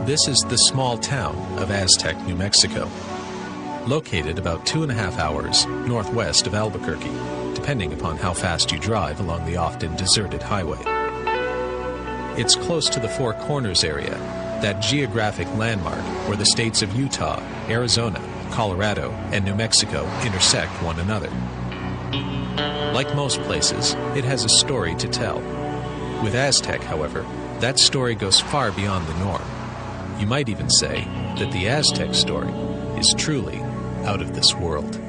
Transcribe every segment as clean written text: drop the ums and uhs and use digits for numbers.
This is the small town of Aztec, New Mexico, located about 2.5 hours northwest of Albuquerque, depending upon how fast you drive along the often deserted highway. It's close to the Four Corners area, that geographic landmark where the states of Utah, Arizona, Colorado, and New Mexico intersect one another. Like most places, it has a story to tell. With Aztec, however, that story goes far beyond the norm. You might even say that the Aztec story is truly out of this world.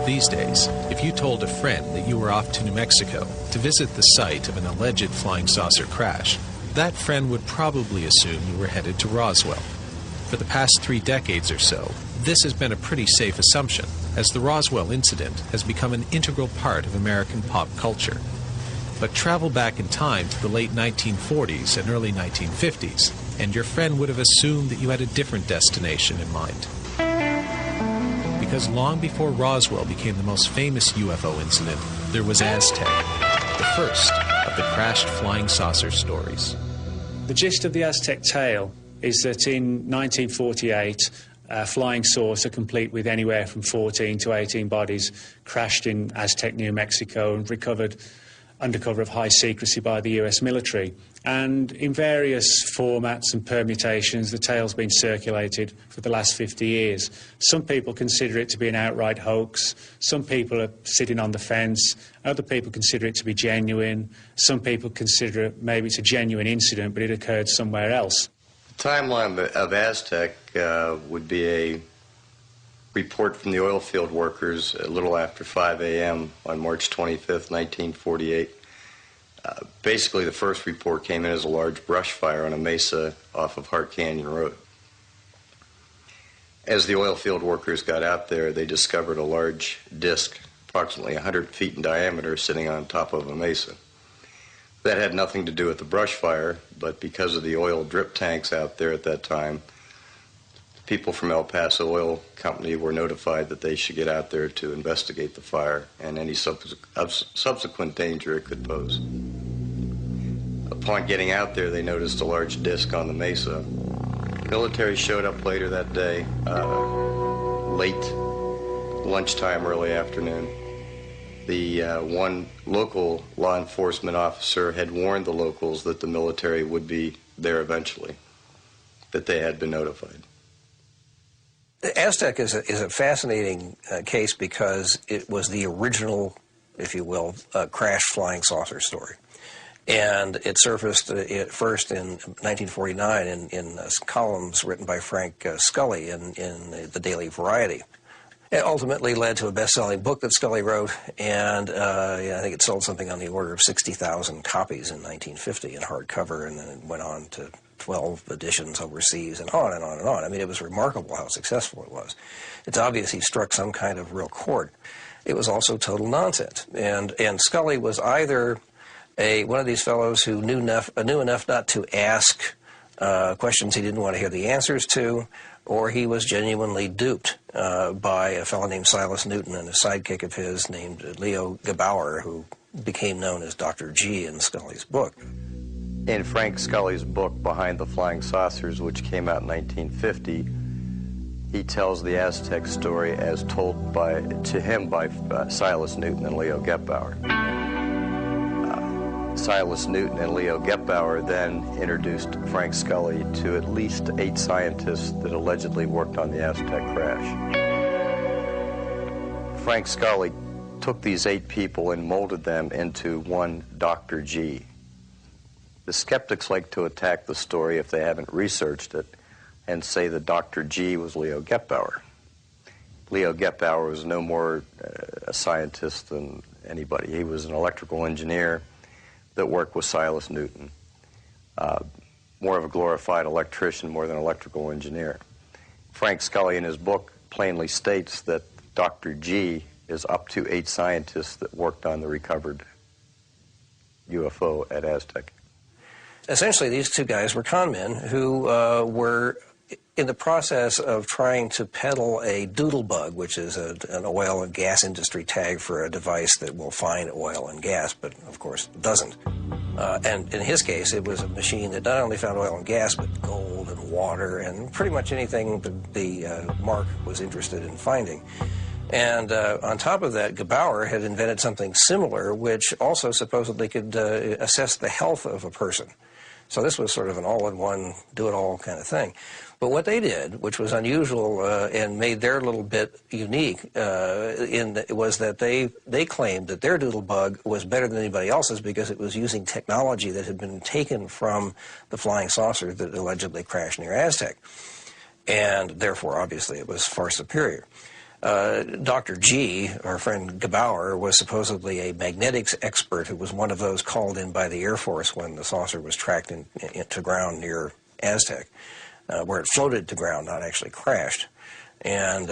These days, if you told a friend that you were off to New Mexico to visit the site of an alleged flying saucer crash, that friend would probably assume you were headed to Roswell. For the past 3 decades or so, this has been a pretty safe assumption, as the Roswell incident has become an integral part of American pop culture. But travel back in time to the late 1940s and early 1950s, and your friend would have assumed that you had a different destination in mind. Because long before Roswell became the most famous UFO incident, there was Aztec, the first of the crashed flying saucer stories. The gist of the Aztec tale is that in 1948, a flying saucer, complete with anywhere from 14 to 18 bodies, crashed in Aztec, New Mexico, and recovered under cover of high secrecy by the US military. And in various formats and permutations, the tale's been circulated for the last 50 years. Some people consider it to be an outright hoax. Some people are sitting on the fence. Other people consider it to be genuine. Some people consider it maybe it's a genuine incident, but it occurred somewhere else. The timeline of Aztec would be a report from the oil field workers a little after 5 a.m. on March 25th, 1948. Basically, the first report came in as a large brush fire on a mesa off of Hart Canyon Road. As the oil field workers got out there, they discovered a large disc, approximately 100 feet in diameter, sitting on top of a mesa. That had nothing to do with the brush fire, but because of the oil drip tanks out there at that time, people from El Paso Oil Company were notified that they should get out there to investigate the fire and any subsequent danger it could pose. Upon getting out there, they noticed a large disc on the mesa. The military showed up later that day, late lunchtime, early afternoon. The one local law enforcement officer had warned the locals that the military would be there eventually, that they had been notified. Aztec is a fascinating case because it was the original, if you will, crash flying saucer story. And it surfaced first in 1949 in columns written by Frank Scully in the Daily Variety. It ultimately led to a best-selling book that Scully wrote, and I think it sold something on the order of 60,000 copies in 1950 in hardcover, and then it went on to 12 editions overseas, and on and on and on. I mean, it was remarkable how successful it was. It's obvious he struck some kind of real chord. It was also total nonsense, and Scully was either one of these fellows who knew enough not to ask questions he didn't want to hear the answers to, or he was genuinely duped by a fellow named Silas Newton and a sidekick of his named Leo Gebauer, who became known as Dr. G in Scully's book. In Frank Scully's book, Behind the Flying Saucers, which came out in 1950, he tells the Aztec story as told to him by Silas Newton and Leo Gebauer. Silas Newton and Leo Gebauer then introduced Frank Scully to at least 8 scientists that allegedly worked on the Aztec crash. Frank Scully took these 8 people and molded them into one Dr. G. The skeptics like to attack the story if they haven't researched it and say that Dr. G was Leo Gebauer. Leo Gebauer was no more a scientist than anybody. He was an electrical engineer that worked with Silas Newton. More of a glorified electrician more than electrical engineer. Frank Scully in his book plainly states that Dr. G is up to 8 scientists that worked on the recovered UFO at Aztec? Essentially, these two guys were con men who were in the process of trying to peddle a doodle bug, which is an oil and gas industry tag for a device that will find oil and gas, but of course doesn't. And in his case, it was a machine that not only found oil and gas, but gold and water and pretty much anything the Mark was interested in finding. And on top of that, Gebauer had invented something similar, which also supposedly could assess the health of a person. So this was sort of an all-in-one, do-it-all kind of thing. But what they did, which was unusual and made their little bit unique, was that they claimed that their doodle bug was better than anybody else's because it was using technology that had been taken from the flying saucer that allegedly crashed near Aztec. And therefore, obviously, it was far superior. Dr. G, our friend Gebauer, was supposedly a magnetics expert who was one of those called in by the Air Force when the saucer was tracked into ground near Aztec, where it floated to ground, not actually crashed, and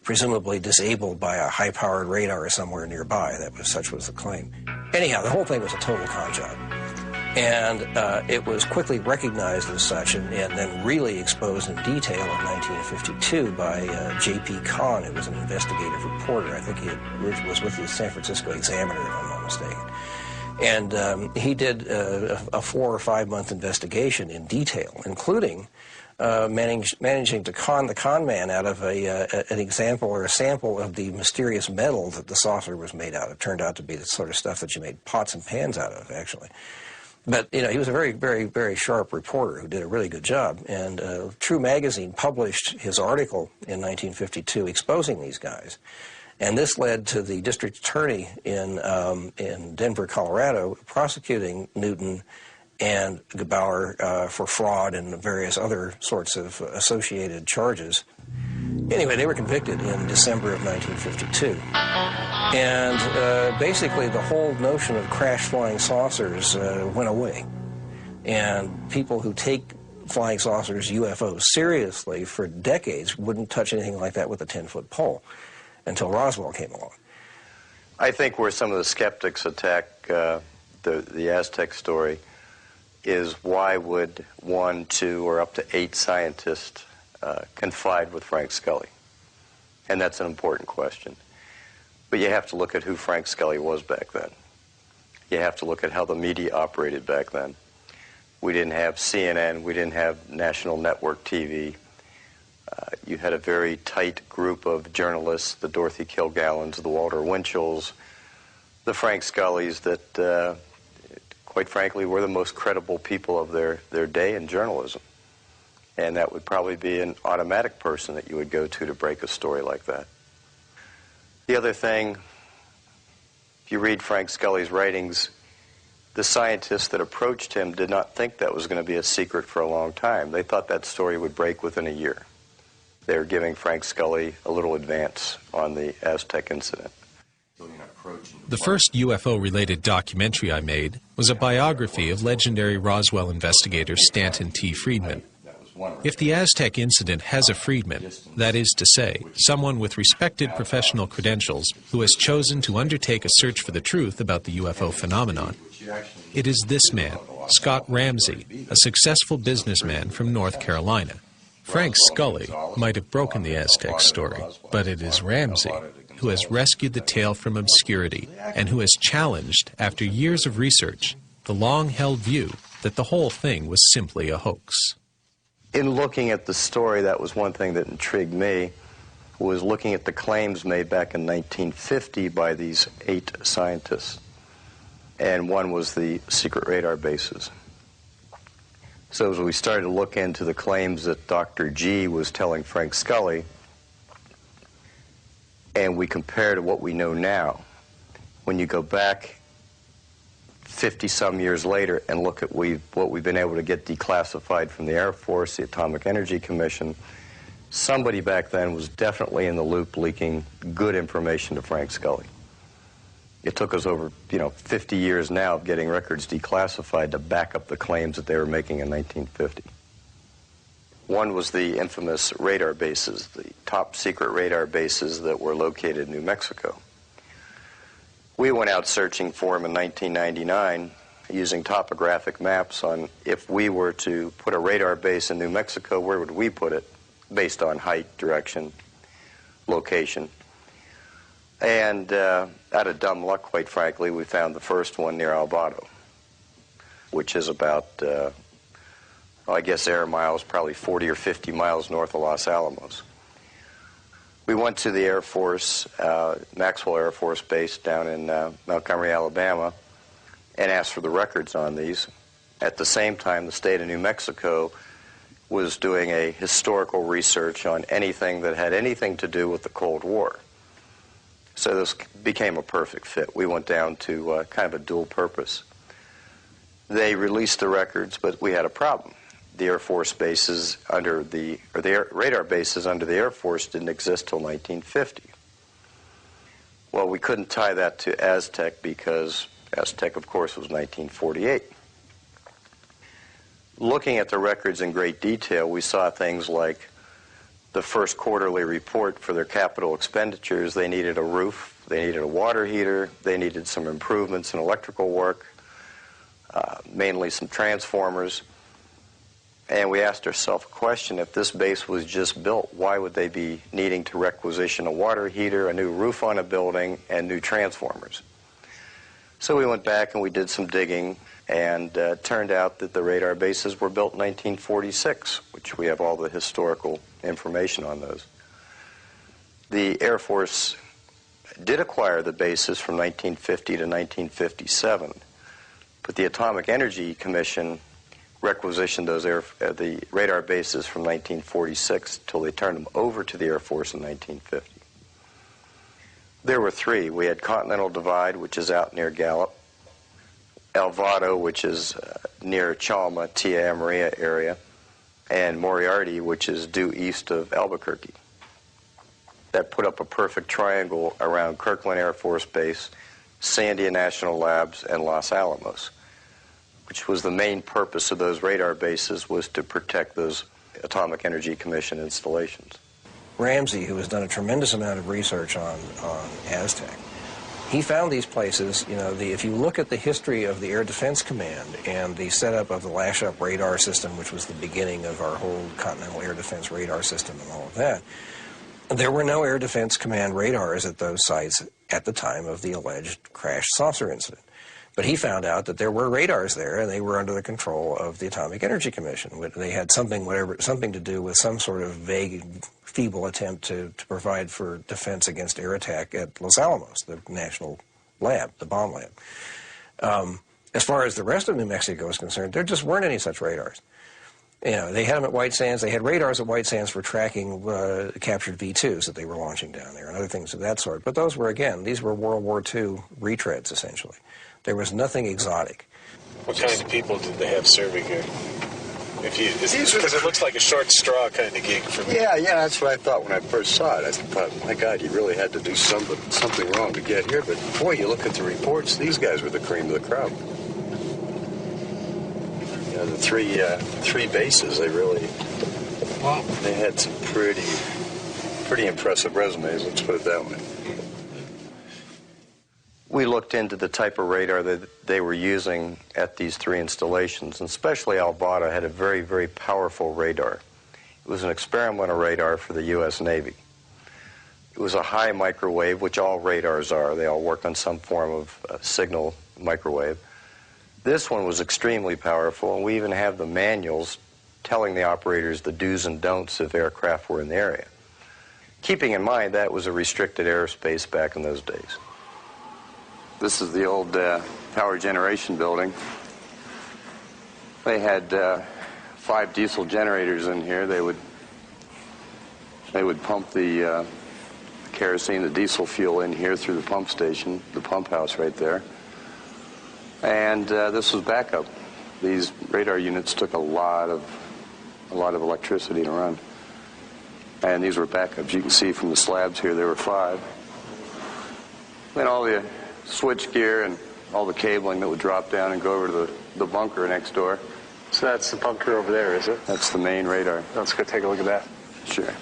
presumably disabled by a high-powered radar somewhere nearby. Such was the claim. Anyhow, the whole thing was a total con job. And it was quickly recognized as such and then really exposed in detail in 1952 by J.P. Kahn, who was an investigative reporter. I think he was with the San Francisco Examiner, if I'm not mistaken. And he did a 4 or 5 month investigation in detail, including managing to con the con man out of an example or a sample of the mysterious metal that the saucer was made out of. It turned out to be the sort of stuff that you made pots and pans out of, actually. But, you know, he was a very, very, very sharp reporter who did a really good job. And True Magazine published his article in 1952 exposing these guys. And this led to the district attorney in Denver, Colorado, prosecuting Newton and Gebauer for fraud and various other sorts of associated charges. Anyway, they were convicted in December of 1952. And basically the whole notion of crash flying saucers went away. And people who take flying saucers, UFOs, seriously for decades wouldn't touch anything like that with a 10-foot pole until Roswell came along. I think where some of the skeptics attack the Aztec story is why would 1, 2, or up to 8 scientists confide with Frank Scully? And that's an important question. But you have to look at who Frank Scully was back then. You have to look at how the media operated back then. We didn't have CNN. We didn't have national network TV. You had a very tight group of journalists, the Dorothy Kilgallons, the Walter Winchells, the Frank Scullys that, quite frankly, were the most credible people of their day in journalism. And that would probably be an automatic person that you would go to break a story like that. The other thing, if you read Frank Scully's writings, the scientists that approached him did not think that was going to be a secret for a long time. They thought that story would break within a year. They were giving Frank Scully a little advance on the Aztec incident. The first UFO-related documentary I made was a biography of legendary Roswell investigator Stanton T. Friedman. If the Aztec incident has a Friedman, that is to say, someone with respected professional credentials who has chosen to undertake a search for the truth about the UFO phenomenon, it is this man, Scott Ramsey, a successful businessman from North Carolina. Frank Scully might have broken the Aztec story, but it is Ramsey who has rescued the tale from obscurity and who has challenged, after years of research, the long-held view that the whole thing was simply a hoax. In looking at the story, that was one thing that intrigued me, was looking at the claims made back in 1950 by these 8 scientists. And one was the secret radar bases. So as we started to look into the claims that Dr. G was telling Frank Scully, and we compare to what we know now, when you go back 50-some years later and look at what we've been able to get declassified from the Air Force, the Atomic Energy Commission, somebody back then was definitely in the loop leaking good information to Frank Scully. It took us over, 50 years now of getting records declassified to back up the claims that they were making in 1950. One was the infamous radar bases, the top secret radar bases that were located in New Mexico. We went out searching for them in 1999, using topographic maps on if we were to put a radar base in New Mexico, where would we put it based on height, direction, location. And out of dumb luck, quite frankly, we found the first one near Alvarado, which is about, I guess air miles, probably 40 or 50 miles north of Los Alamos. We went to the Air Force, Maxwell Air Force Base down in Montgomery, Alabama, and asked for the records on these. At the same time, the state of New Mexico was doing a historical research on anything that had anything to do with the Cold War. So this became a perfect fit. We went down to kind of a dual purpose. They released the records, but we had a problem. The Air Force bases under the radar bases under the Air Force didn't exist till 1950. Well, we couldn't tie that to Aztec because Aztec, of course, was 1948. Looking at the records in great detail, we saw things like the first quarterly report for their capital expenditures. They needed a roof, they needed a water heater, they needed some improvements in electrical work, mainly some transformers. And we asked ourselves a question: if this base was just built, why would they be needing to requisition a water heater, a new roof on a building, and new transformers? So we went back and we did some digging, and it turned out that the radar bases were built in 1946, which we have all the historical information on those. The Air Force did acquire the bases from 1950 to 1957, but the Atomic Energy Commission requisitioned those the radar bases from 1946 until they turned them over to the Air Force in 1950. There were three. We had Continental Divide, which is out near Gallup, Alvarado, which is near Chalma, Tia Maria area, and Moriarty, which is due east of Albuquerque. That put up a perfect triangle around Kirkland Air Force Base, Sandia National Labs, and Los Alamos, which was the main purpose of those radar bases, was to protect those Atomic Energy Commission installations. Ramsey, who has done a tremendous amount of research on Aztec, he found these places. You know, if you look at the history of the Air Defense Command and the setup of the lash-up radar system, which was the beginning of our whole Continental Air Defense radar system and all of that, there were no Air Defense Command radars at those sites at the time of the alleged crash saucer incident. But he found out that there were radars there, and they were under the control of the Atomic Energy Commission. They had something to do with some sort of vague, feeble attempt to provide for defense against air attack at Los Alamos, the national lab, the bomb lab. As far as the rest of New Mexico is concerned, there just weren't any such radars. You know, they had them at White Sands. They had radars at White Sands for tracking captured V-2s that they were launching down there and other things of that sort. But those were, again, these were World War II retreads, essentially. There was nothing exotic. What kind of people did they have serving here? Because it looks like a short straw kind of gig for me. Yeah, that's what I thought when I first saw it. I thought, my God, you really had to do something wrong to get here. But boy, you look at the reports, these guys were the cream of the crop. You know, the three bases, they had some pretty impressive resumes, let's put it that way. We looked into the type of radar that they were using at these three installations, and especially Alvarado had a very, very powerful radar. It was an experimental radar for the U.S. Navy. It was a high microwave, which all radars are. They all work on some form of signal microwave. This one was extremely powerful, and we even have the manuals telling the operators the do's and don'ts if aircraft were in the area. Keeping in mind that was a restricted airspace back in those days. This is the old power generation building. They had 5 diesel generators in here. They would pump the kerosene, the diesel fuel in here through the pump station, the pump house right there. And this was backup. These radar units took a lot of electricity to run. And these were backups. You can see from the slabs here, there were 5. Then all the switch gear and all the cabling that would drop down and go over to the bunker next door. So that's the bunker over there, is it? That's the main radar. Let's go take a look at that. Sure.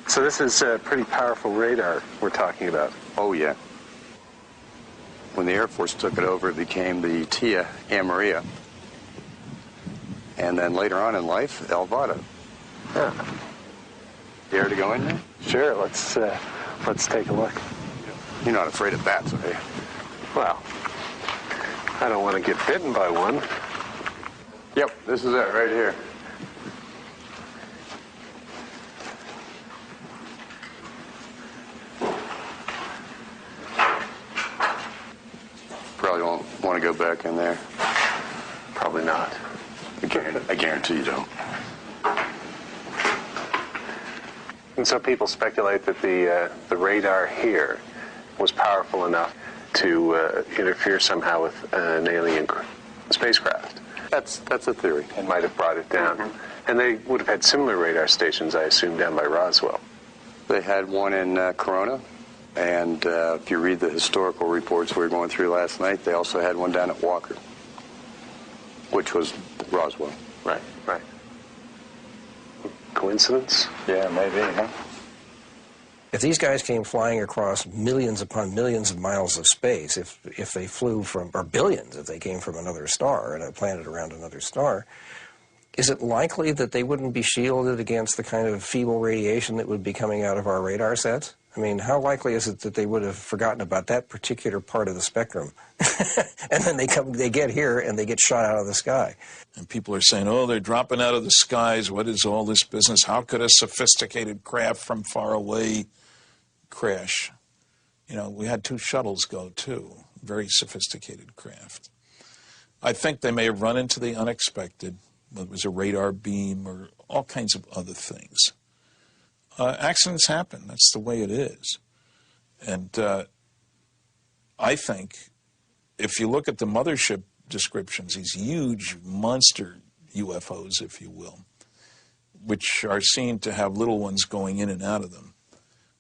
So this is a pretty powerful radar we're talking about. Oh, yeah. When the Air Force took it over, it became the Tia Amarilla. And then later on in life, Elvada. Yeah. Dare to go in there? Sure, let's take a look. You're not afraid of bats, are you? Well, I don't want to get bitten by one. Yep, this is it right here. Probably won't want to go back in there. Probably not. I guarantee you don't. And so people speculate that the radar here was powerful enough to interfere somehow with an alien spacecraft. That's a theory. And might have brought it down. Mm-hmm. And they would have had similar radar stations, I assume, down by Roswell. They had one in Corona, and if you read the historical reports we were going through last night, they also had one down at Walker, which was Roswell. Right, right. Coincidence? Yeah, maybe, huh? If these guys came flying across millions upon millions of miles of space, if they flew from, or billions if they came from another star and a planet around another star, is it likely that they wouldn't be shielded against the kind of feeble radiation that would be coming out of our radar sets? I mean, how likely is it that they would have forgotten about that particular part of the spectrum? And then they get here and they get shot out of the sky. And people are saying, oh, they're dropping out of the skies. What is all this business? How could a sophisticated craft from far away crash? You know, we had 2 shuttles go, too. Very sophisticated craft. I think they may have run into the unexpected. It was a radar beam or all kinds of other things. Accidents happen. That's the way it is. And I think if you look at the mothership descriptions, these huge monster UFOs, if you will, which are seen to have little ones going in and out of them,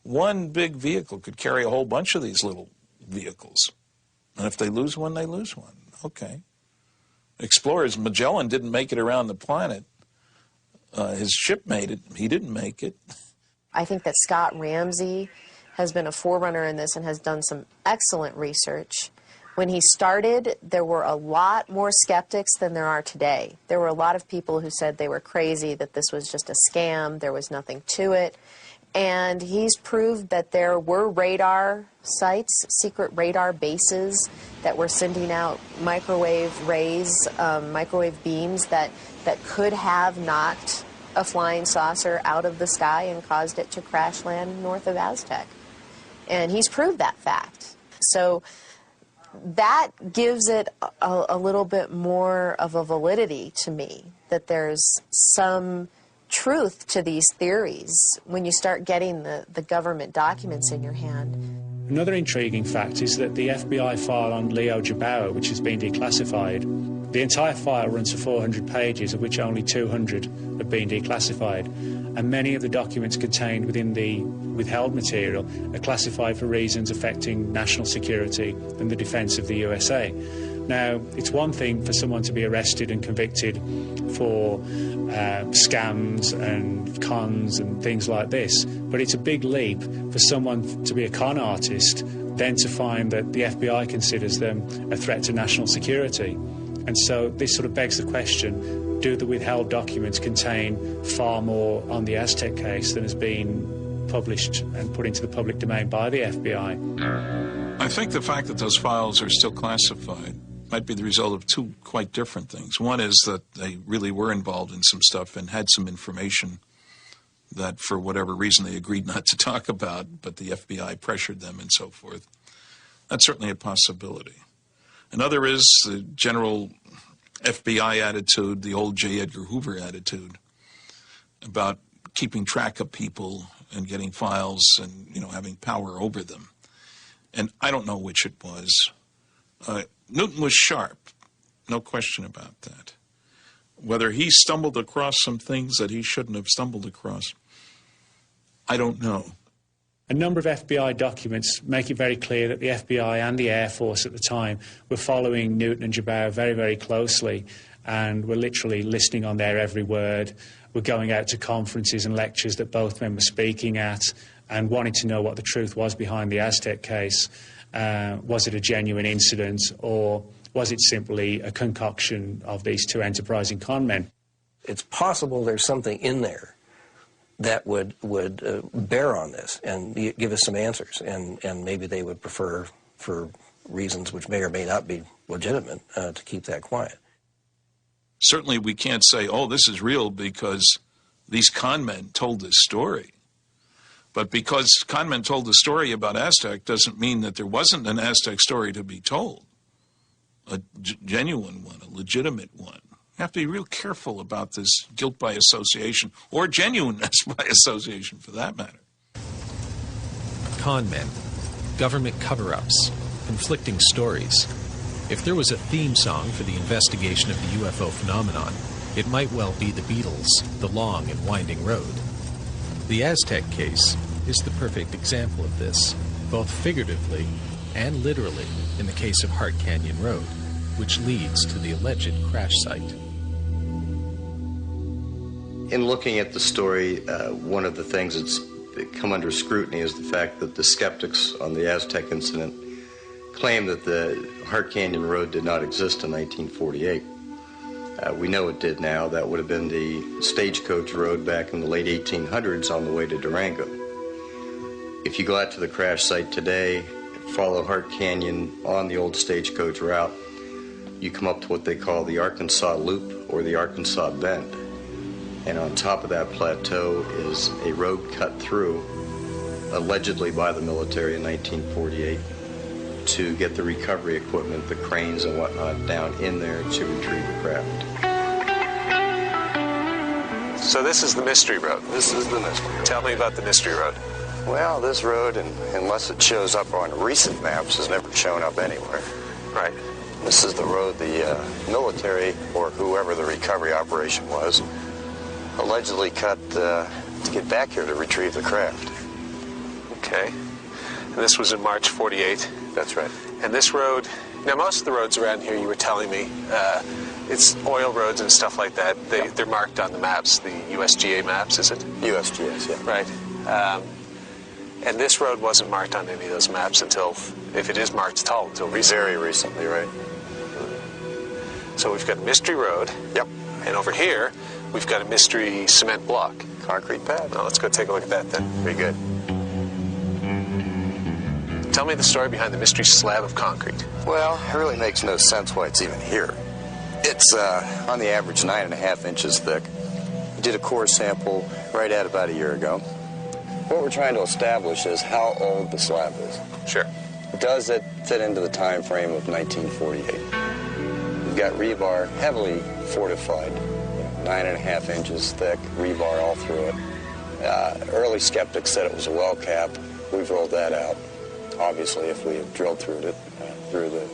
one big vehicle could carry a whole bunch of these little vehicles. And if they lose one, they lose one. Okay. Explorers, Magellan didn't make it around the planet. His ship made it. He didn't make it. I think that Scott Ramsey has been a forerunner in this and has done some excellent research. When he started, there were a lot more skeptics than there are today. There were a lot of people who said they were crazy, that this was just a scam, there was nothing to it. And he's proved that there were radar sites, secret radar bases that were sending out microwave rays, microwave beams that could have knocked a flying saucer out of the sky and caused it to crash land north of Aztec. And he's proved that fact. So that gives it a little bit more of a validity to me, that there's some truth to these theories when you start getting the government documents in your hand. Another intriguing fact is that the FBI file on Leo Jabauer, which has been declassified, the entire file runs for 400 pages, of which only 200 have been declassified. And many of the documents contained within the withheld material are classified for reasons affecting national security and the defence of the USA. Now, it's one thing for someone to be arrested and convicted for scams and cons and things like this, but it's a big leap for someone to be a con artist, then to find that the FBI considers them a threat to national security. And so this sort of begs the question, do the withheld documents contain far more on the Aztec case than has been published and put into the public domain by the FBI? I think the fact that those files are still classified might be the result of 2 quite different things. One is that they really were involved in some stuff and had some information that for whatever reason they agreed not to talk about, but the FBI pressured them and so forth. That's certainly a possibility. Another is the general FBI attitude, the old J. Edgar Hoover attitude about keeping track of people and getting files and, you know, having power over them. And I don't know which it was. Newton was sharp, no question about that. Whether he stumbled across some things that he shouldn't have stumbled across, I don't know. A number of FBI documents make it very clear that the FBI and the Air Force at the time were following Newton and Jabauer very, very closely and were literally listening on their every word, were going out to conferences and lectures that both men were speaking at and wanting to know what the truth was behind the Aztec case. Was it a genuine incident, or was it simply a concoction of these two enterprising con men? It's possible there's something in there that would bear on this and give us some answers, and maybe they would prefer, for reasons which may or may not be legitimate, to keep that quiet. Certainly we can't say, oh, this is real because these con men told this story. But because con men told the story about Aztec doesn't mean that there wasn't an Aztec story to be told. A genuine one, a legitimate one. You have to be real careful about this guilt by association, or genuineness by association for that matter. Con men, government cover-ups, conflicting stories. If there was a theme song for the investigation of the UFO phenomenon, it might well be the Beatles' The Long and Winding Road. The Aztec case is the perfect example of this, both figuratively and literally in the case of Hart Canyon Road, which leads to the alleged crash site. In looking at the story, one of the things that's come under scrutiny is the fact that the skeptics on the Aztec incident claim that the Hart Canyon Road did not exist in 1948. We know it did now. That would have been the stagecoach road back in the late 1800s on the way to Durango. If you go out to the crash site today, follow Hart Canyon on the old stagecoach route, you come up to what they call the Arkansas Loop or the Arkansas Bend. And on top of that plateau is a road cut through, allegedly by the military in 1948, to get the recovery equipment, the cranes and whatnot, down in there to retrieve the craft. So this is the mystery road. This is the mystery road. Tell me about the mystery road. Well, this road, unless it shows up on recent maps, has never shown up anywhere. Right. This is the road the military, or whoever the recovery operation was, allegedly cut to get back here to retrieve the craft. Okay. And this was in March 48. That's right. And this road, now most of the roads around here, you were telling me, it's oil roads and stuff like that. They're marked on the maps, the USGA maps, is it? USGS, yeah. Right. And this road wasn't marked on any of those maps until, if it is marked at all, until recently. Very recently, right. So we've got a mystery road. Yep. And over here, we've got a mystery cement block. Concrete pad. Now let's go take a look at that then. Very good. Tell me the story behind the mystery slab of concrete. Well, it really makes no sense why it's even here. It's on the average 9.5 inches thick. We did a core sample right at about a year ago. What we're trying to establish is how old the slab is. Sure. Does it fit into the time frame of 1948? We've got rebar heavily fortified, 9.5 inches thick, rebar all through it. Early skeptics said it was a well cap. We've rolled that out. Obviously, if we had drilled through it, through the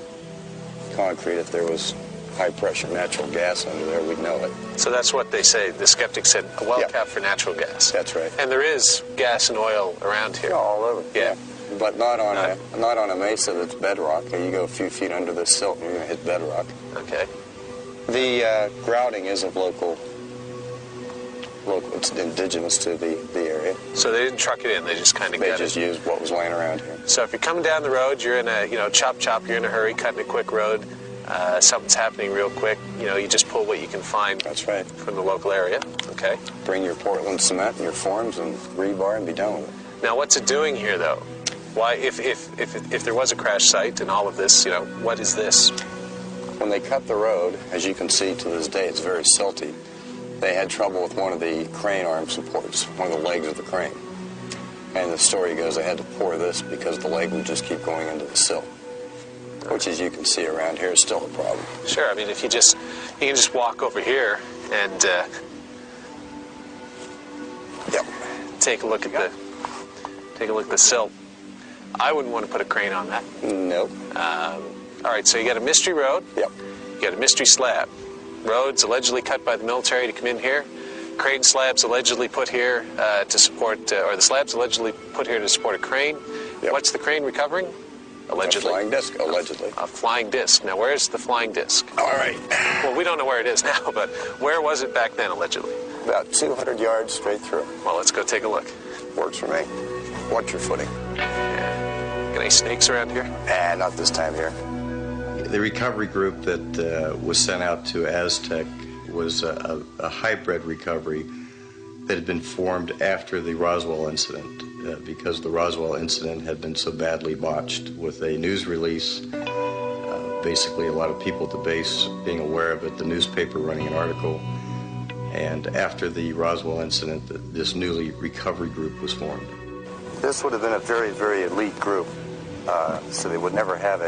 concrete, if there was high-pressure natural gas under there, we'd know it. So that's what they say. The skeptics said a well cap for natural gas. That's right. And there is gas and oil around here. All over. Yeah. But not on a mesa that's bedrock. You go a few feet under the silt and you're going to hit bedrock. Okay. The grouting is of local, it's indigenous to the area. So they didn't truck it in, they just kind of got it. They just used what was laying around here. So if you're coming down the road, you're in a, chop, you're in a hurry, cutting a quick road, something's happening real quick, you just pull what you can find. That's right. From the local area, okay? Bring your Portland cement and your forms and rebar and be done with it. Now what's it doing here though? Why, if there was a crash site and all of this, what is this? When they cut the road, as you can see to this day, it's very silty. They had trouble with one of the crane arm supports, one of the legs of the crane. And the story goes they had to pour this because the leg would just keep going into the silt, which, as you can see around here, is still a problem. Sure, I mean, if you can just walk over here and take a look at the silt. I wouldn't want to put a crane on that. Nope. All right, so you got a mystery road. Yep. You got a mystery slab. Roads allegedly cut by the military to come in here. Crane slabs allegedly put here to support, or the slabs allegedly put here to support a crane. Yep. What's the crane recovering? Allegedly. A flying disc, allegedly. A flying disc. Now, where's the flying disc? All right. Well, we don't know where it is now, but where was it back then, allegedly? About 200 yards straight through. Well, let's go take a look. Works for me. Watch your footing. Yeah. Any snakes around here? Not this time here. The recovery group that was sent out to Aztec was a hybrid recovery that had been formed after the Roswell incident because the Roswell incident had been so badly botched with a news release. Basically, a lot of people at the base being aware of it, the newspaper running an article, and after the Roswell incident, this newly recovery group was formed. This would have been a very, very elite group, so they would never have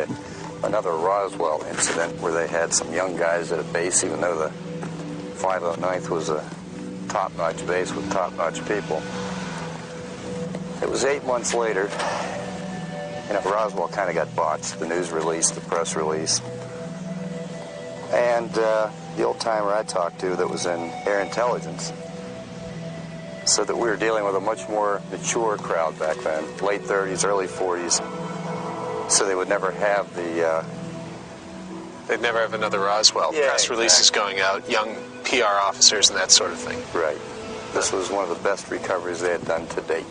another Roswell incident where they had some young guys at a base, even though the 509th was a top-notch base with top-notch people. It was 8 months later, Roswell kind of got botched, the news release, the press release. And the old-timer I talked to that was in air intelligence said that we were dealing with a much more mature crowd back then, late 30s, early 40s, so they would never have the... They'd never have another Roswell. Yeah, press releases going out, young PR officers and that sort of thing. Right. This was one of the best recoveries they had done to date.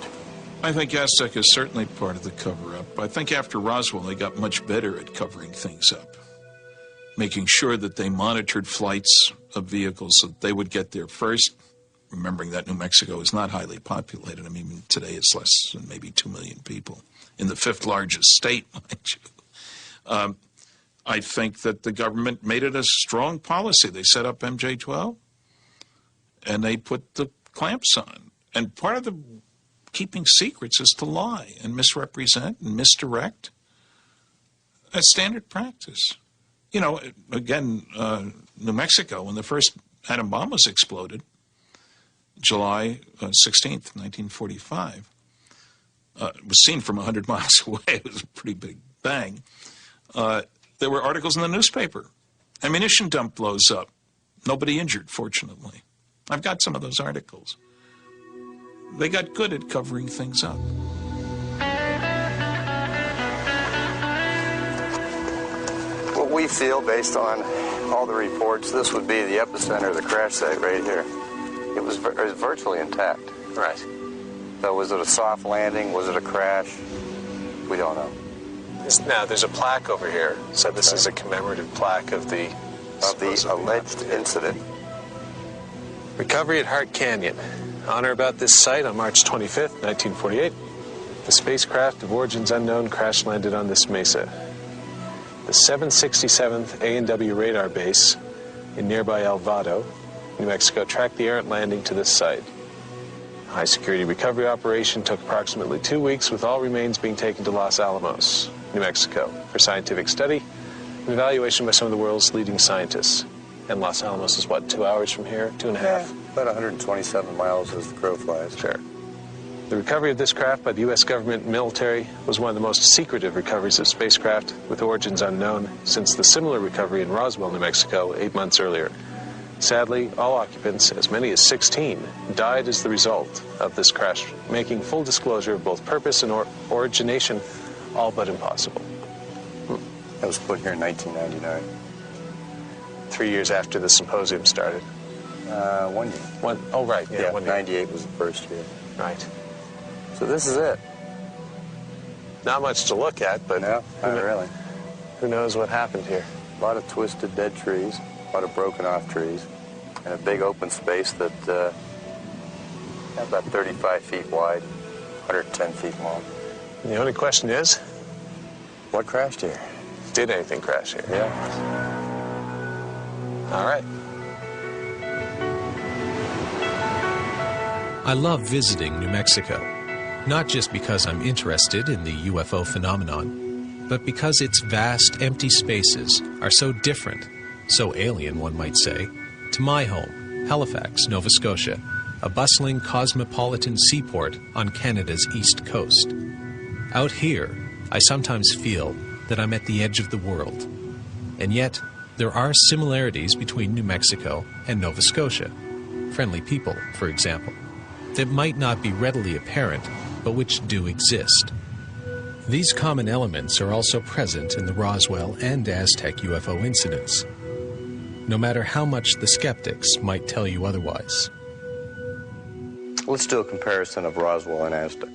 I think Aztec is certainly part of the cover-up. I think after Roswell, they got much better at covering things up, making sure that they monitored flights of vehicles so that they would get there first, remembering that New Mexico is not highly populated. I mean, today it's less than maybe 2 million people in the 5th largest state, mind you. I think that the government made it a strong policy. They set up MJ-12, and they put the clamps on. And part of the keeping secrets is to lie and misrepresent and misdirect. That's standard practice. You know, again, New Mexico, when the first atom bomb was exploded, July 16th, 1945, it was seen from 100 miles away. It was a pretty big bang. There were articles in the newspaper. Ammunition dump blows up. Nobody injured, fortunately. I've got some of those articles. They got good at covering things up. What we feel, based on all the reports, this would be the epicenter of the crash site right here. It was virtually intact. Right. So was it a soft landing? Was it a crash? We don't know. Now, there's a plaque over here. So this is a commemorative plaque of the alleged incident. Recovery at Hart Canyon. On or about this site on March 25th, 1948, the spacecraft of origins unknown crash-landed on this mesa. The 767th A&W radar base in nearby El Vado, New Mexico, tracked the errant landing to this site. A high-security recovery operation took approximately 2 weeks, with all remains being taken to Los Alamos, New Mexico, for scientific study and evaluation by some of the world's leading scientists. And Los Alamos is, what, 2 hours from here? 2.5? Yeah, about 127 miles as the crow flies. Sure. The recovery of this craft by the U.S. government and military was one of the most secretive recoveries of spacecraft with origins unknown since the similar recovery in Roswell, New Mexico, 8 months earlier. Sadly, all occupants, as many as 16, died as the result of this crash, making full disclosure of both purpose and origination all but impossible. That was put here in 1999. 3 years after the symposium started. 1 year. Oh, right. Yeah, 1 year. 98 was the first year. Right. So this is it. Not much to look at, but No, not really. who knows what happened here. A lot of twisted dead trees, a lot of broken off trees, and a big open space that about 35 feet wide, 110 feet long. And the only question is, What crashed here? did anything crash here? Yeah. All right. I love visiting New Mexico, not just because I'm interested in the UFO phenomenon, but because its vast, empty spaces are so different, so alien, one might say, to my home, Halifax, Nova Scotia, a bustling cosmopolitan seaport on Canada's east coast. Out here, I sometimes feel that I'm at the edge of the world. And yet, there are similarities between New Mexico and Nova Scotia. Friendly people, for example, that might not be readily apparent, but which do exist. These common elements are also present in the Roswell and Aztec UFO incidents, no matter how much the skeptics might tell you otherwise. Let's do a comparison of Roswell and Aztec.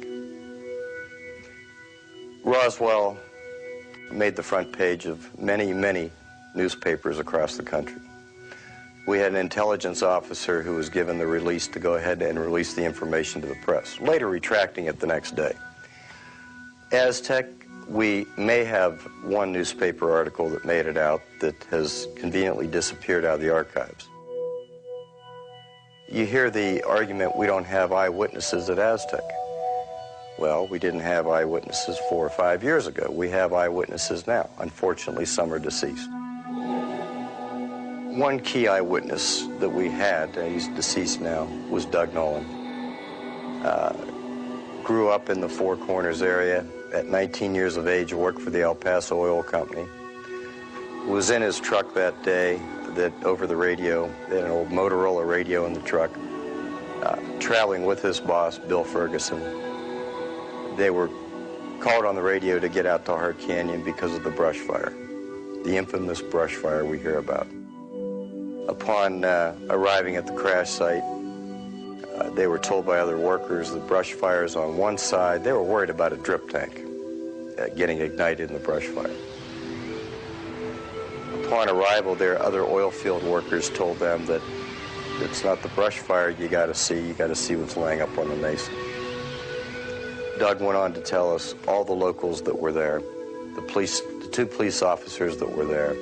Roswell made the front page of many, many newspapers across the country. We had an intelligence officer who was given the release to go ahead and release the information to the press, later retracting it the next day. Aztec, we may have one newspaper article that made it out that has conveniently disappeared out of the archives. You hear the argument, we don't have eyewitnesses at Aztec. Well, we didn't have eyewitnesses 4 or 5 years ago. We have eyewitnesses now. Unfortunately, some are deceased. One key eyewitness that we had, he's deceased now, was Doug Nolan. Grew up in the Four Corners area. At 19 years of age, worked for the El Paso Oil Company. Was in his truck that day, that over the radio, they had an old Motorola radio in the truck, traveling with his boss, Bill Ferguson. They were called on the radio to get out to Hart Canyon because of the brush fire, the infamous brush fire we hear about. Upon arriving at the crash site, they were told by other workers the brush fire is on one side. They were worried about a drip tank getting ignited in the brush fire. Upon arrival there, other oil field workers told them that it's not the brush fire you got to see what's laying up on the mesa. Doug went on to tell us all the locals that were there, the 2 police officers that were there,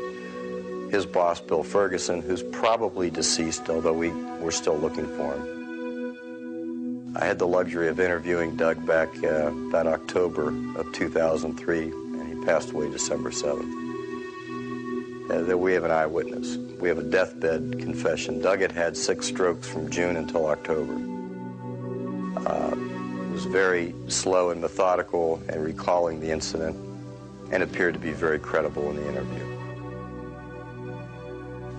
his boss, Bill Ferguson, who's probably deceased, although we're still looking for him. I had the luxury of interviewing Doug back about October of 2003, and he passed away December 7th. That we have an eyewitness. We have a deathbed confession. Doug had had 6 strokes from June until October. Was very slow and methodical in recalling the incident and appeared to be very credible in the interview.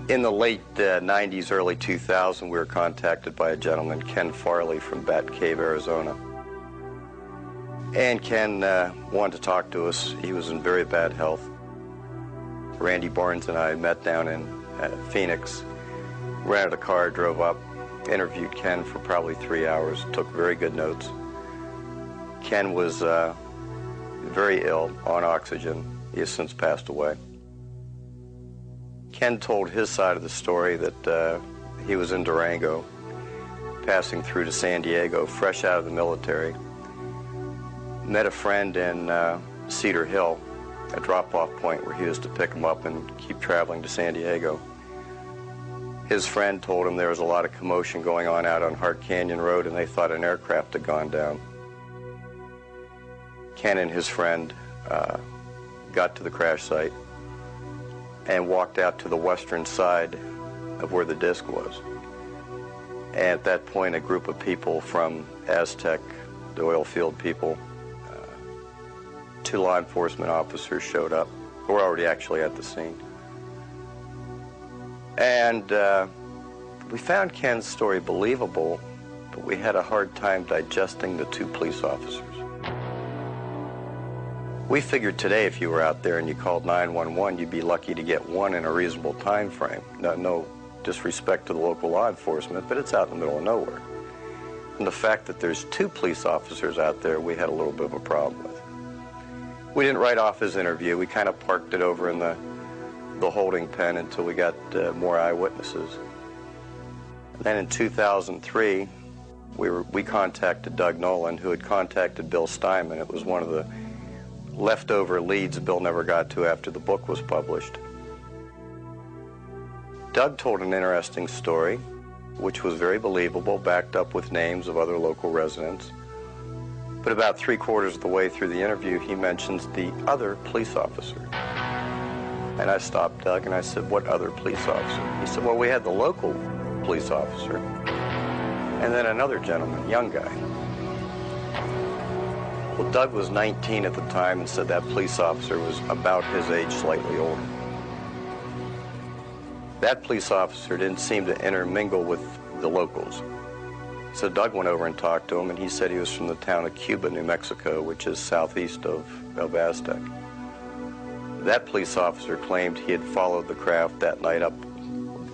In the late 90s, early 2000, we were contacted by a gentleman, Ken Farley from Bat Cave, Arizona. And Ken wanted to talk to us. He was in very bad health. Randy Barnes and I met down in Phoenix, rented a car, drove up, interviewed Ken for probably 3 hours, took very good notes. Ken was very ill, on oxygen. He has since passed away. Ken told his side of the story that he was in Durango, passing through to San Diego, fresh out of the military. Met a friend in Cedar Hill, a drop-off point where he was to pick him up and keep traveling to San Diego. His friend told him there was a lot of commotion going on out on Hart Canyon Road, and they thought an aircraft had gone down. Ken and his friend got to the crash site and walked out to the western side of where the disc was. And at that point, a group of people from Aztec, the oil field people, 2 law enforcement officers showed up, who were already actually at the scene. And we found Ken's story believable, but we had a hard time digesting the 2 police officers. We figured today if you were out there and you called 911, you'd be lucky to get one in a reasonable time frame. No disrespect to the local law enforcement, but it's out in the middle of nowhere. And the fact that there's 2 police officers out there, we had a little bit of a problem with. We didn't write off his interview. We kind of parked it over in the holding pen until we got more eyewitnesses. And then in 2003, we contacted Doug Nolan, who had contacted Bill Steinman. It was one of the leftover leads Bill never got to after the book was published. Doug told an interesting story, which was very believable, backed up with names of other local residents. But about 3/4 of the way through the interview, he mentions the other police officer. And I stopped Doug and I said, "What other police officer?" He said, "Well, we had the local police officer and then another gentleman, young guy." Well, Doug was 19 at the time and said that police officer was about his age, slightly older. That police officer didn't seem to intermingle with the locals. So Doug went over and talked to him, and he said he was from the town of Cuba, New Mexico, which is southeast of Aztec. That police officer claimed he had followed the craft that night up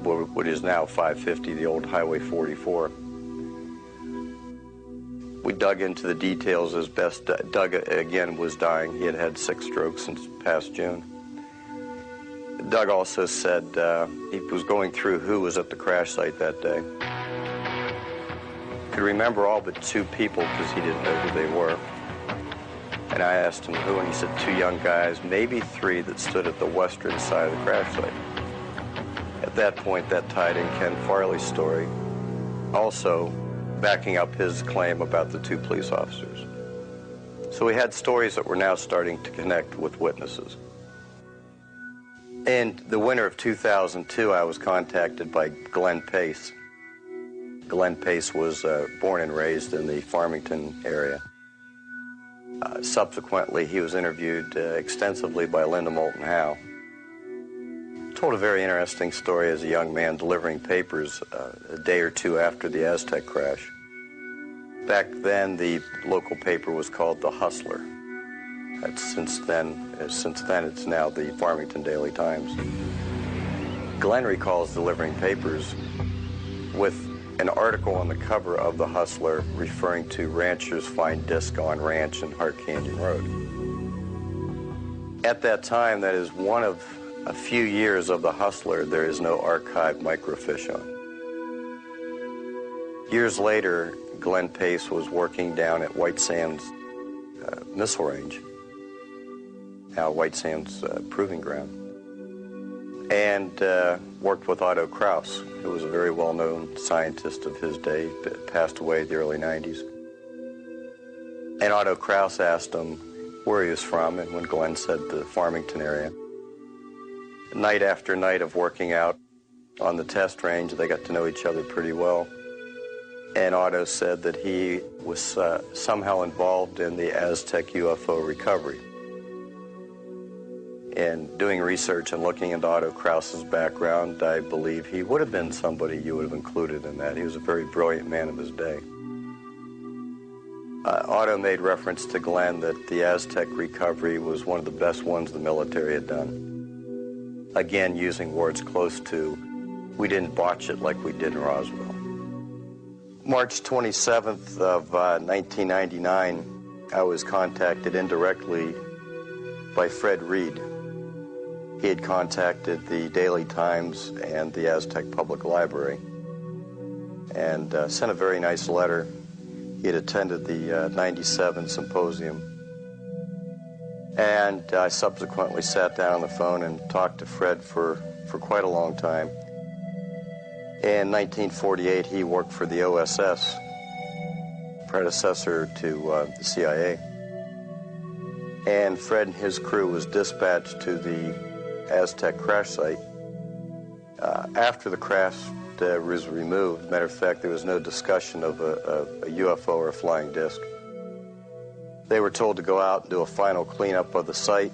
what is now 550, the old Highway 44. We dug into the details as best. Doug, again, was dying. He had had 6 strokes since past June. Doug also said he was going through who was at the crash site that day. Could remember all but 2 people because he didn't know who they were. And I asked him who, and he said 2 young guys, maybe 3 that stood at the western side of the crash site. At that point, that tied in Ken Farley's story, also backing up his claim about the 2 police officers. So we had stories that were now starting to connect with witnesses. In the winter of 2002, I was contacted by Glenn Pace. Glenn Pace was born and raised in the Farmington area. Subsequently, he was interviewed extensively by Linda Moulton Howe. Told a very interesting story as a young man delivering papers a day or 2 after the Aztec crash. Back then, the local paper was called The Hustler. Since then, it's now the Farmington Daily Times. Glenn recalls delivering papers with an article on the cover of The Hustler referring to ranchers find disc on ranch in Hart Canyon Road. At that time, that is one of a few years of The Hustler, there is no archived microfiche on. Years later, Glenn Pace was working down at White Sands Missile Range, now White Sands Proving Ground, and worked with Otto Kraus, who was a very well-known scientist of his day, passed away in the early 90s. And Otto Kraus asked him where he was from, and when Glenn said the Farmington area, night after night of working out on the test range, they got to know each other pretty well. And Otto said that he was somehow involved in the Aztec UFO recovery. And doing research and looking into Otto Kraus's background, I believe he would have been somebody you would have included in that. He was a very brilliant man of his day. Otto made reference to Glenn that the Aztec recovery was one of the best ones the military had done. Again, using words close to, we didn't botch it like we did in Roswell. March 27th of 1999, I was contacted indirectly by Fred Reed. He had contacted the Daily Times and the Aztec Public Library and sent a very nice letter. He had attended the 97 symposium. And I subsequently sat down on the phone and talked to Fred for quite a long time. In 1948, he worked for the OSS, predecessor to the CIA. And Fred and his crew was dispatched to the Aztec crash site. After the crash was removed, matter of fact, there was no discussion of a UFO or a flying disc. They were told to go out and do a final cleanup of the site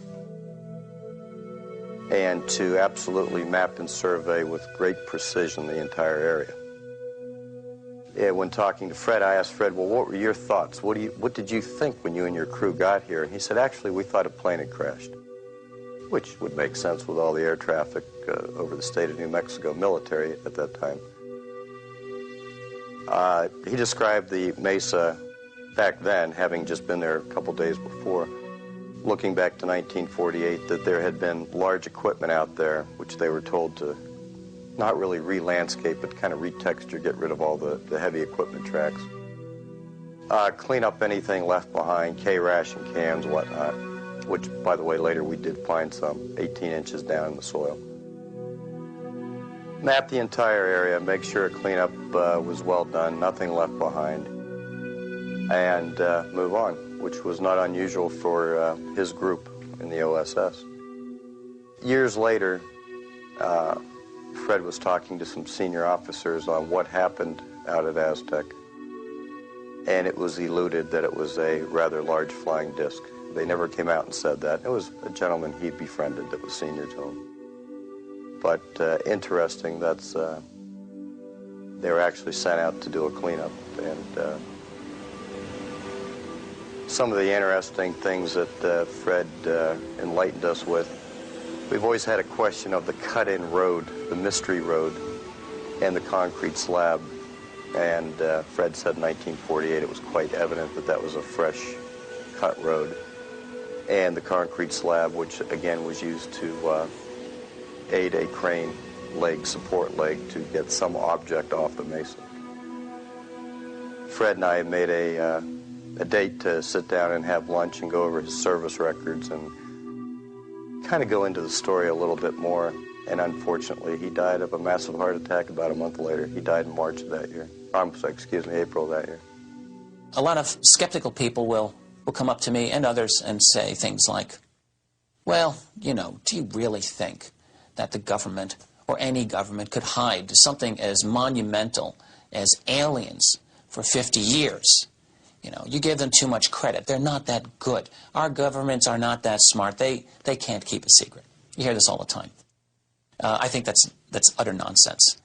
and to absolutely map and survey with great precision the entire area. And when talking to Fred, I asked Fred, well, what were your thoughts? What did you think when you and your crew got here? And he said, actually, we thought a plane had crashed, which would make sense with all the air traffic over the state of New Mexico military at that time. He described the mesa back then, having just been there a couple days before, looking back to 1948, that there had been large equipment out there, which they were told to not really re-landscape, but kind of retexture, get rid of all the heavy equipment tracks. Clean up anything left behind, K-ration cans, whatnot, which, by the way, later we did find some 18 inches down in the soil. Map the entire area, make sure a cleanup was well done, nothing left behind, and move on, which was not unusual for his group in the OSS. Years later, Fred was talking to some senior officers on what happened out at Aztec, and it was eluded that it was a rather large flying disc. They never came out and said that. It was a gentleman he befriended that was senior to him. But interesting, that's they were actually sent out to do a cleanup, and some of the interesting things that Fred enlightened us with. We've always had a question of the cut-in road, the mystery road, and the concrete slab and Fred said in 1948 it was quite evident that that was a fresh cut road. And the concrete slab, which again was used to aid a crane leg, support leg, to get some object off the mesa. Fred and I made a date to sit down and have lunch and go over his service records and kind of go into the story a little bit more. And unfortunately, he died of a massive heart attack about a month later. He died in March of that year. April of that year. A lot of skeptical people will come up to me and others and say things like, well, you know, do you really think that the government or any government could hide something as monumental as aliens for 50 years? You know, you give them too much credit. They're not that good. Our governments are not that smart. They can't keep a secret. You hear this all the time. I think that's utter nonsense.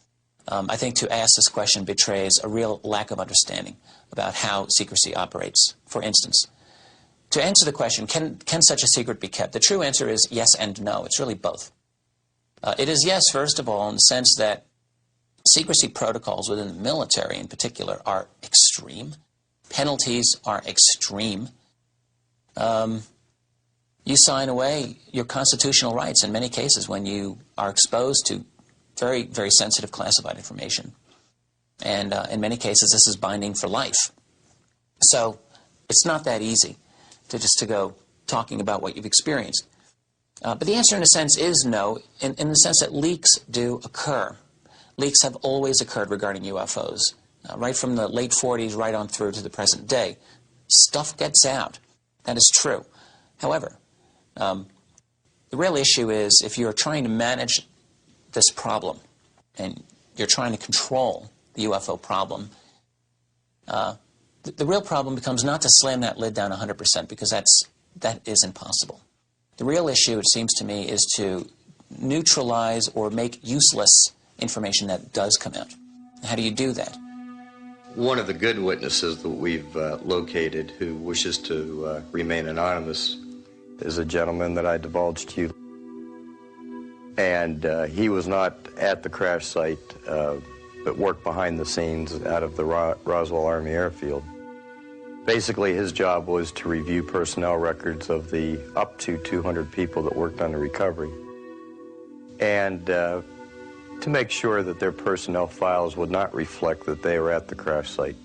I think to ask this question betrays a real lack of understanding about how secrecy operates. For instance, to answer the question, can such a secret be kept? The true answer is yes and no. It's really both. It is yes, first of all, in the sense that secrecy protocols within the military in particular are extreme. Penalties are extreme. You sign away your constitutional rights in many cases when you are exposed to very, very sensitive classified information. And in many cases, this is binding for life. So it's not that easy to go talking about what you've experienced. But the answer, in a sense, is no, in the sense that leaks do occur. Leaks have always occurred regarding UFOs, right from the late 40s right on through to the present day. Stuff gets out. That is true. However, the real issue is if you're trying to manage this problem and you're trying to control the UFO problem, the real problem becomes not to slam that lid down 100% because that is impossible. The real issue, it seems to me, is to neutralize or make useless information that does come out. How do you do that? One of the good witnesses that we've located who wishes to remain anonymous is a gentleman that I divulged to you. And he was not at the crash site, but worked behind the scenes out of the Roswell Army Airfield. Basically, his job was to review personnel records of the up to 200 people that worked on the recovery, and to make sure that their personnel files would not reflect that they were at the crash site.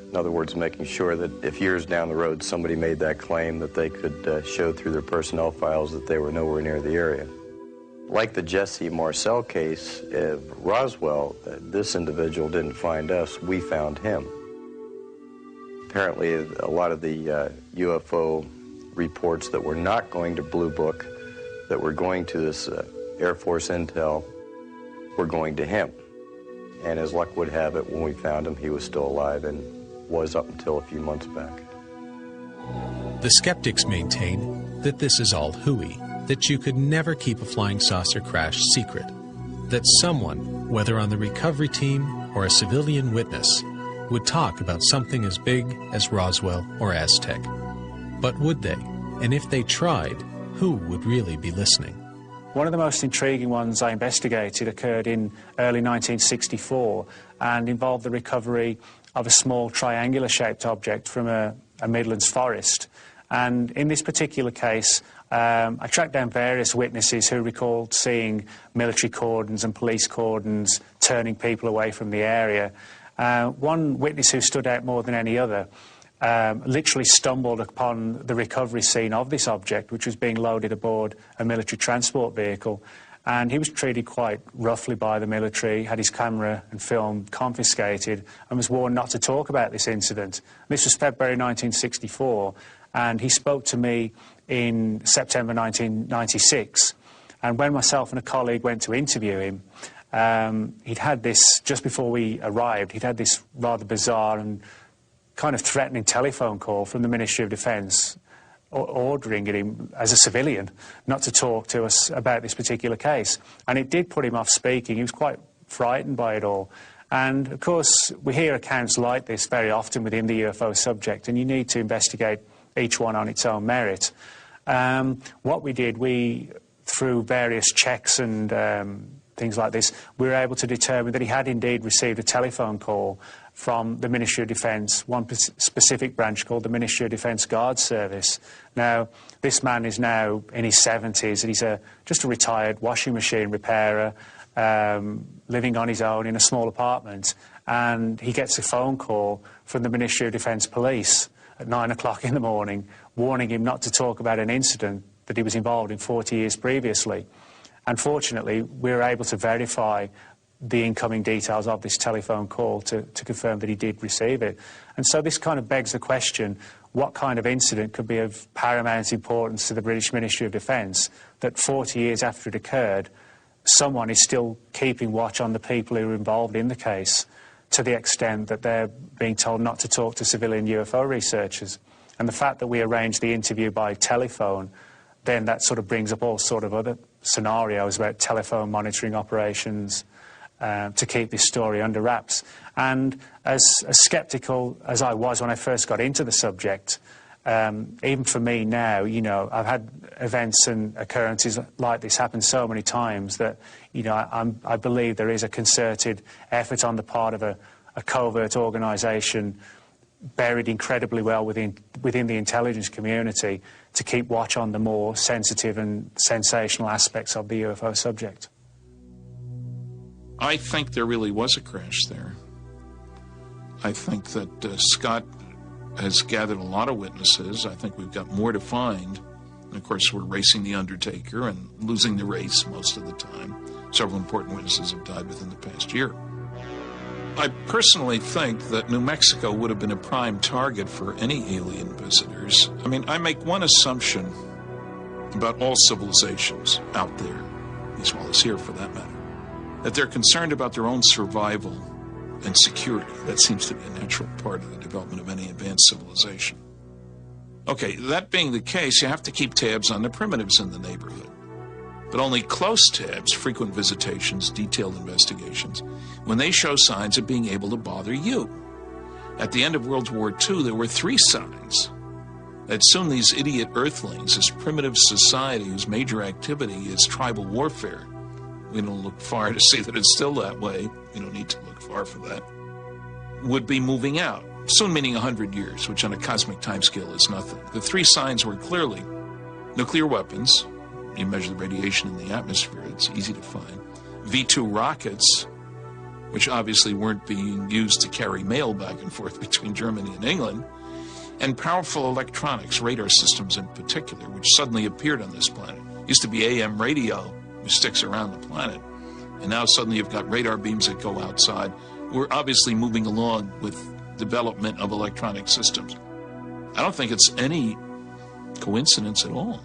In other words, making sure that if years down the road somebody made that claim, that they could show through their personnel files that they were nowhere near the area. Like the Jesse Marcel case of Roswell, this individual didn't find us, we found him. Apparently, a lot of the UFO reports that were not going to Blue Book, that were going to this Air Force intel, were going to him. And as luck would have it, when we found him, he was still alive and was up until a few months back. The skeptics maintain that this is all hooey, that you could never keep a flying saucer crash secret, that someone, whether on the recovery team or a civilian witness, would talk about something as big as Roswell or Aztec. But would they? And if they tried, who would really be listening? One of the most intriguing ones I investigated occurred in early 1964 and involved the recovery of a small triangular-shaped object from a Midlands forest. And in this particular case, I tracked down various witnesses who recalled seeing military cordons and police cordons turning people away from the area. One witness who stood out more than any other literally stumbled upon the recovery scene of this object, which was being loaded aboard a military transport vehicle. And he was treated quite roughly by the military, had his camera and film confiscated, and was warned not to talk about this incident. This was February 1964, and he spoke to me in September 1996. And when myself and a colleague went to interview him, he'd had this, just before we arrived, he'd had this rather bizarre and kind of threatening telephone call from the Ministry of Defence, ordering him, as a civilian, not to talk to us about this particular case. And it did put him off speaking. He was quite frightened by it all. And, of course, we hear accounts like this very often within the UFO subject, and you need to investigate each one on its own merit. What we did, through various checks and things like this, we were able to determine that he had indeed received a telephone call from the Ministry of Defence, one specific branch called the Ministry of Defence Guard Service. Now, this man is now in his 70s, and he's just a retired washing machine repairer, living on his own in a small apartment, and he gets a phone call from the Ministry of Defence Police at 9 o'clock in the morning, warning him not to talk about an incident that he was involved in 40 years previously. Unfortunately, we were able to verify the incoming details of this telephone call to confirm that he did receive it. And so this kind of begs the question, what kind of incident could be of paramount importance to the British Ministry of Defence that 40 years after it occurred, someone is still keeping watch on the people who are involved in the case, to the extent that they're being told not to talk to civilian UFO researchers. And the fact that we arranged the interview by telephone, then that sort of brings up all sort of other scenarios about telephone monitoring operations to keep this story under wraps. And as sceptical as I was when I first got into the subject, even for me now, you know, I've had events and occurrences like this happen so many times that, you know, I believe there is a concerted effort on the part of a covert organisation buried incredibly well within the intelligence community to keep watch on the more sensitive and sensational aspects of the UFO subject. I think there really was a crash there. I think that Scott has gathered a lot of witnesses. I think we've got more to find. And of course, we're racing the undertaker and losing the race most of the time. Several important witnesses have died within the past year. I personally think that New Mexico would have been a prime target for any alien visitors. I mean, I make one assumption about all civilizations out there, as well as here for that matter, that they're concerned about their own survival and security. That seems to be a natural part of the development of any advanced civilization. Okay, that being the case, you have to keep tabs on the primitives in the neighborhood. But only close tabs, frequent visitations, detailed investigations, when they show signs of being able to bother you. At the end of World War II, there were 3 signs that soon these idiot earthlings, this primitive society whose major activity is tribal warfare, we don't look far to see that it's still that way, we don't need to look far for that, would be moving out. Soon meaning 100 years, which on a cosmic timescale is nothing. The 3 signs were clearly nuclear weapons. You measure the radiation in the atmosphere, it's easy to find. V-2 rockets, which obviously weren't being used to carry mail back and forth between Germany and England, and powerful electronics, radar systems in particular, which suddenly appeared on this planet. Used to be AM radio, which sticks around the planet, and now suddenly you've got radar beams that go outside. We're obviously moving along with development of electronic systems. I don't think it's any coincidence at all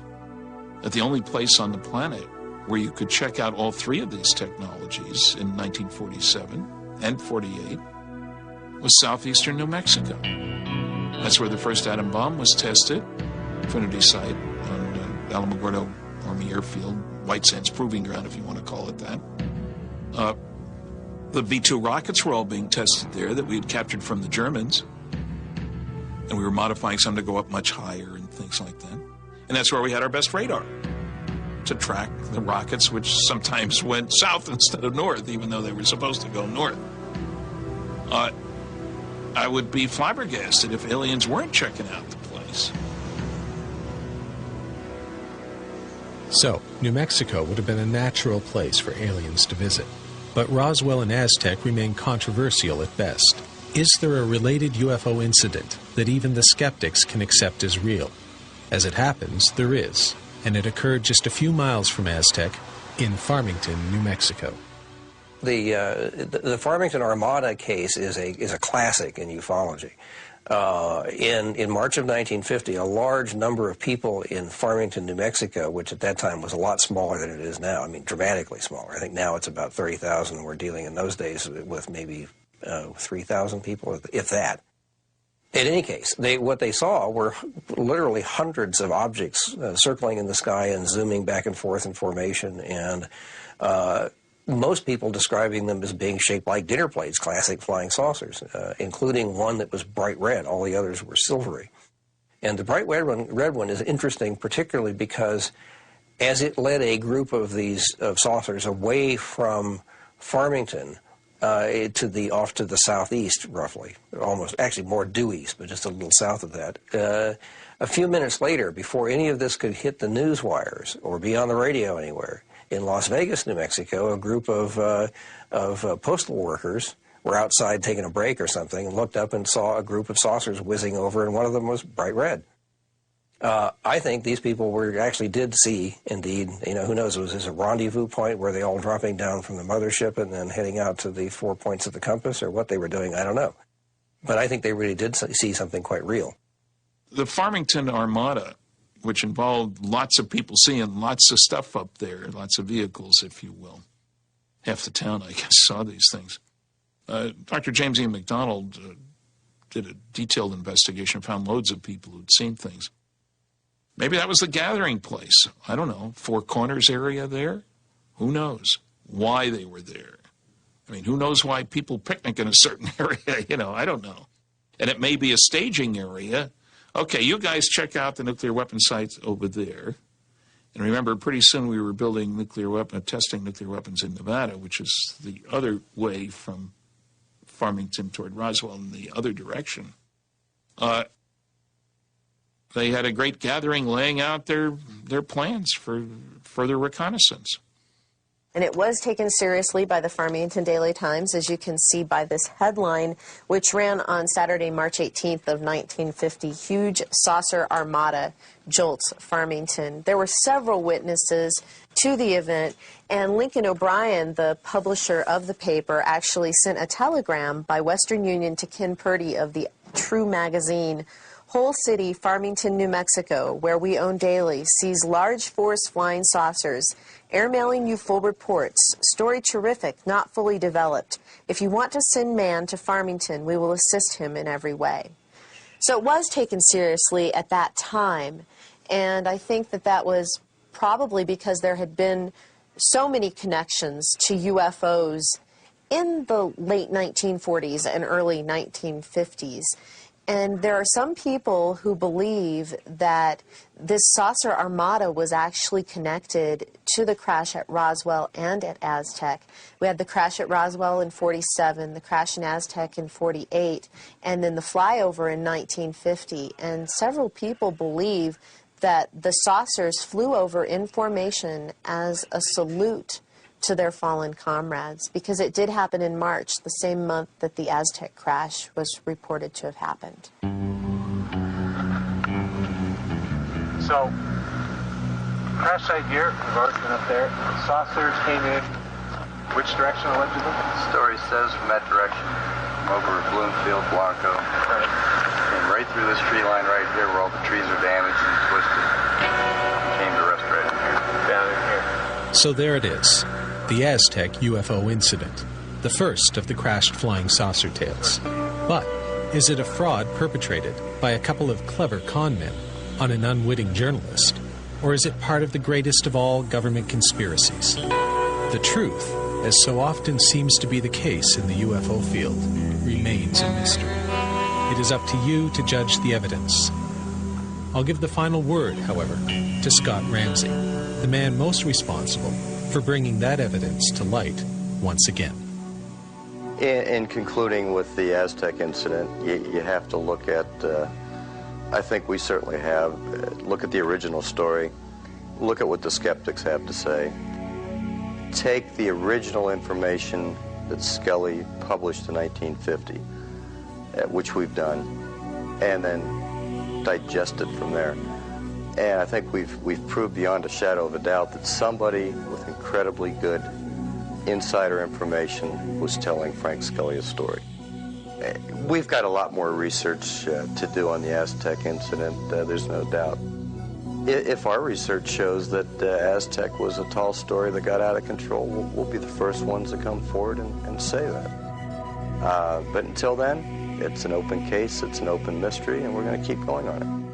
that the only place on the planet where you could check out all 3 of these technologies in 1947 and 48 was southeastern New Mexico. That's where the first atom bomb was tested, Trinity site on Alamogordo Army Airfield, White Sands Proving Ground, if you want to call it that. The V-2 rockets were all being tested there that we had captured from the Germans, and we were modifying some to go up much higher and things like that. And that's where we had our best radar, to track the rockets, which sometimes went south instead of north, even though they were supposed to go north. I would be flabbergasted if aliens weren't checking out the place. So, New Mexico would have been a natural place for aliens to visit. But Roswell and Aztec remain controversial at best. Is there a related UFO incident that even the skeptics can accept as real? As it happens, there is, and it occurred just a few miles from Aztec in Farmington, New Mexico. The Farmington Armada case is a classic in ufology. In March of 1950, a large number of people in Farmington, New Mexico, which at that time was a lot smaller than it is now, I mean dramatically smaller. I think now it's about 30,000. We're dealing in those days with maybe 3,000 people, if that. In any case, what they saw were literally hundreds of objects circling in the sky and zooming back and forth in formation, and most people describing them as being shaped like dinner plates, classic flying saucers, including one that was bright red. All the others were silvery. And the bright red one is interesting, particularly because as it led a group of these saucers away from Farmington off to the southeast, roughly, almost, actually more due east, but just a little south of that. A few minutes later, before any of this could hit the news wires or be on the radio anywhere, in Las Vegas, New Mexico, a group of postal workers were outside taking a break or something and looked up and saw a group of saucers whizzing over, and one of them was bright red. I think these people actually did see, indeed, who knows, was this a rendezvous point? Were they all dropping down from the mothership and then heading out to the 4 points of the compass, or what they were doing? I don't know. But I think they really did see something quite real. The Farmington Armada, which involved lots of people seeing lots of stuff up there, lots of vehicles, if you will. Half the town, I guess, saw these things. Dr. James E. McDonald did a detailed investigation, found loads of people who'd seen things. Maybe that was the gathering place. I don't know. Four Corners area there? Who knows why they were there? I mean, who knows why people picnic in a certain area? I don't know. And it may be a staging area. Okay, you guys check out the nuclear weapon sites over there. And remember, pretty soon we were building testing nuclear weapons in Nevada, which is the other way from Farmington toward Roswell in the other direction. They had a great gathering laying out their plans for further reconnaissance. And it was taken seriously by the Farmington Daily Times, as you can see by this headline, which ran on Saturday, March 18th of 1950, Huge Saucer Armada Jolts Farmington. There were several witnesses to the event, and Lincoln O'Brien, the publisher of the paper, actually sent a telegram by Western Union to Ken Purdy of the True magazine. Whole city, Farmington, New Mexico, where we own daily, sees large forest flying saucers. Airmailing you full reports. Story terrific, not fully developed. If you want to send man to Farmington, we will assist him in every way. So it was taken seriously at that time, and I think that was probably because there had been so many connections to UFOs in the late 1940s and early 1950s. And there are some people who believe that this saucer armada was actually connected to the crash at Roswell and at Aztec. We had the crash at Roswell in 47, the crash in Aztec in 48, and then the flyover in 1950. And several people believe that the saucers flew over in formation as a salute to their fallen comrades, because it did happen in March, the same month that the Aztec crash was reported to have happened. So, crash site here, we've already been up there. Saucers came in which direction allegedly? The story says from that direction, over Bloomfield, Blanco. Right. Came right through this tree line right here where all the trees are damaged and twisted. Came to rest right in here. Down in here. So there it is. The Aztec UFO incident, the first of the crashed flying saucer tales. But is it a fraud perpetrated by a couple of clever con men on an unwitting journalist? Or is it part of the greatest of all government conspiracies? The truth, as so often seems to be the case in the UFO field, remains a mystery. It is up to you to judge the evidence. I'll give the final word, however, to Scott Ramsey, the man most responsible for bringing that evidence to light once again. In concluding with the Aztec incident, you have to look at, I think we certainly have, look at the original story, look at what the skeptics have to say, take the original information that Scully published in 1950, which we've done, and then digest it from there. And I think we've proved beyond a shadow of a doubt that somebody with incredibly good insider information was telling Frank Scully a story. We've got a lot more research to do on the Aztec incident, there's no doubt. If our research shows that Aztec was a tall story that got out of control, we'll be the first ones to come forward and say that. But until then, it's an open case, it's an open mystery, and we're going to keep going on it.